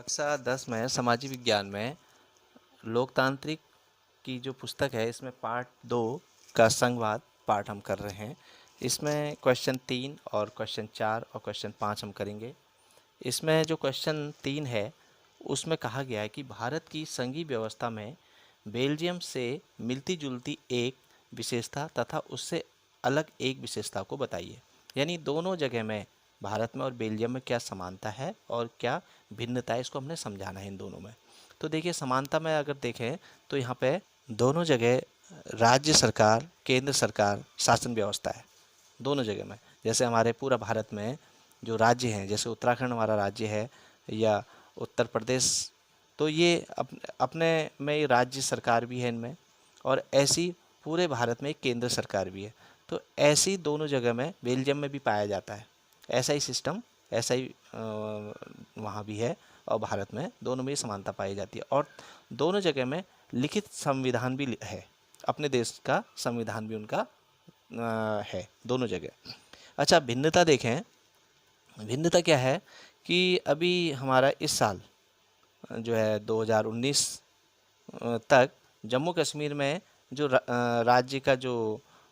कक्षा 10 में सामाजिक विज्ञान में लोकतांत्रिक की जो पुस्तक है इसमें पार्ट 2 का संवाद पाठ हम कर रहे हैं। इसमें क्वेश्चन 3 और क्वेश्चन 4 और क्वेश्चन 5 हम करेंगे। इसमें जो क्वेश्चन 3 है उसमें कहा गया है कि भारत की संघीय व्यवस्था में बेल्जियम से मिलती जुलती एक विशेषता तथा उससे अलग एक विशेषता को बताइए। यानी दोनों जगह में भारत में और बेल्जियम में क्या समानता है और क्या भिन्नता है, इसको हमने समझाना है इन दोनों में। तो देखिए, समानता में अगर देखें तो यहाँ पे दोनों जगह राज्य सरकार, केंद्र सरकार शासन व्यवस्था है दोनों जगह में। जैसे हमारे पूरा भारत में जो राज्य हैं, जैसे उत्तराखंड हमारा राज्य है या उत्तर प्रदेश, तो ये अपने में ही राज्य सरकार भी है इनमें, और ऐसी पूरे भारत में एक केंद्र सरकार भी है। तो ऐसी दोनों जगह में बेल्जियम में भी पाया जाता है। ऐसा ही सिस्टम, ऐसा ही वहाँ भी है, और भारत में दोनों में ही समानता पाई जाती है। और दोनों जगह में लिखित संविधान भी है, अपने देश का संविधान भी उनका है दोनों जगह। अच्छा, भिन्नता देखें। भिन्नता क्या है कि अभी हमारा इस साल जो है 2019 तक जम्मू कश्मीर में जो राज्य का जो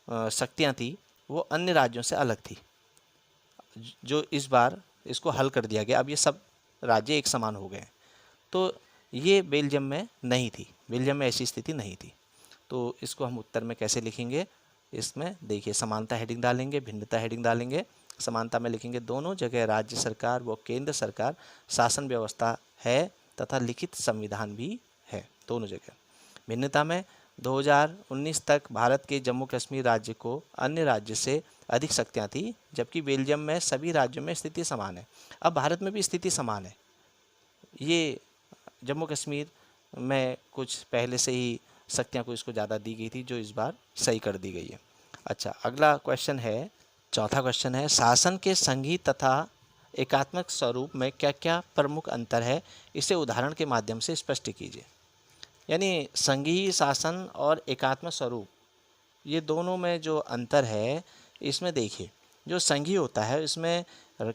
शक्तियाँ थी वो अन्य राज्यों से अलग थी। जो इस बार इसको हल कर दिया गया, अब ये सब राज्य एक समान हो गए हैं। तो ये बेल्जियम में नहीं थी, बेल्जियम में ऐसी स्थिति नहीं थी। तो इसको हम उत्तर में कैसे लिखेंगे? इसमें देखिए, समानता हेडिंग डालेंगे, भिन्नता हेडिंग डालेंगे। समानता में लिखेंगे दोनों जगह राज्य सरकार व केंद्र सरकार शासन व्यवस्था है तथा लिखित संविधान भी है दोनों जगह। भिन्नता में 2019 तक भारत के जम्मू कश्मीर राज्य को अन्य राज्य से अधिक शक्तियाँ थी, जबकि बेल्जियम में सभी राज्यों में स्थिति समान है। अब भारत में भी स्थिति समान है। ये जम्मू कश्मीर में कुछ पहले से ही शक्तियाँ को इसको ज़्यादा दी गई थी, जो इस बार सही कर दी गई है। अच्छा, अगला क्वेश्चन है, चौथा क्वेश्चन है, शासन के संघीय तथा एकात्मक स्वरूप में क्या क्या प्रमुख अंतर है, इसे उदाहरण के माध्यम से स्पष्ट कीजिए। यानी संघीय शासन और एकात्मक स्वरूप, ये दोनों में जो अंतर है, इसमें देखिए, जो संघीय होता है इसमें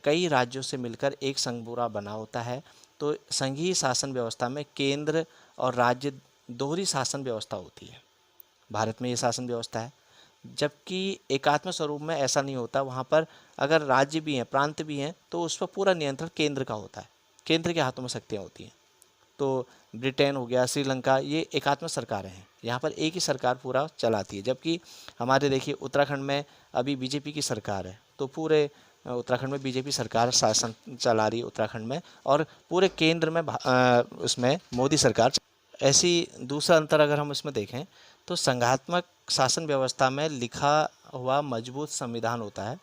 कई राज्यों से मिलकर एक संघ पूरा बना होता है। तो संघीय शासन व्यवस्था में केंद्र और राज्य दोहरी शासन व्यवस्था होती है। भारत में ये शासन व्यवस्था है। जबकि एकात्म स्वरूप में ऐसा नहीं होता। वहाँ पर अगर राज्य भी हैं, प्रांत भी हैं, तो उस पर पूरा नियंत्रण केंद्र का होता है, केंद्र के हाथों में शक्तियाँ होती हैं। तो ब्रिटेन हो गया, श्रीलंका, ये एकात्म सरकारें हैं, यहाँ पर एक ही सरकार पूरा चलाती है। जबकि हमारे देखिए उत्तराखंड में अभी बीजेपी की सरकार है, तो पूरे उत्तराखंड में बीजेपी सरकार शासन चला रही है उत्तराखंड में, और पूरे केंद्र में उसमें मोदी सरकार। ऐसी दूसरा अंतर अगर हम इसमें देखें तो संघात्मक शासन व्यवस्था में लिखा हुआ मजबूत संविधान होता है,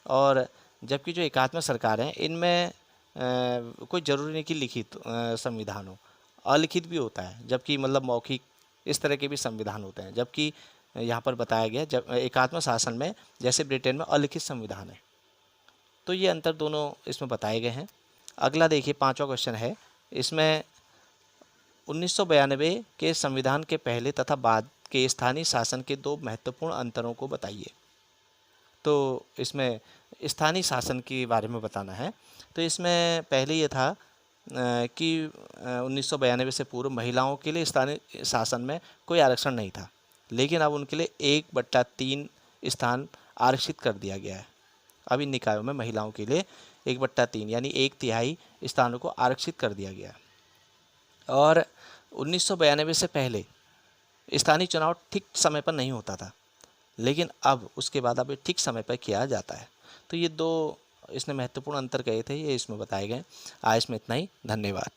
और जबकि जो एकात्मक सरकार हैं इनमें कोई ज़रूरी नहीं कि लिखित संविधान हो, अलिखित भी होता है। जबकि मतलब मौखिक, इस तरह के भी संविधान होते हैं। जबकि यहाँ पर बताया गया जब एकात्मक शासन में, जैसे ब्रिटेन में अलिखित संविधान है। तो ये अंतर दोनों इसमें बताए गए हैं। अगला देखिए, पांचवा क्वेश्चन है, इसमें 1992 के संविधान के पहले तथा बाद के स्थानीय शासन के दो महत्वपूर्ण अंतरों को बताइए। तो इसमें स्थानीय शासन के बारे में बताना है। तो इसमें पहले ये था कि 1992 से पूर्व महिलाओं के लिए स्थानीय शासन में कोई आरक्षण नहीं था, लेकिन अब उनके लिए 1/3 स्थान आरक्षित कर दिया गया है। अब इन निकायों में महिलाओं के लिए 1/3 यानी 1/3 स्थानों को आरक्षित कर दिया गया है। और 1992 से पहले स्थानीय चुनाव ठीक समय पर नहीं होता था, लेकिन अब उसके बाद अब ठीक समय पर किया जाता है। तो ये दो इसने महत्वपूर्ण अंतर कहे थे, ये इसमें बताए गए। आज में इतना ही, धन्यवाद।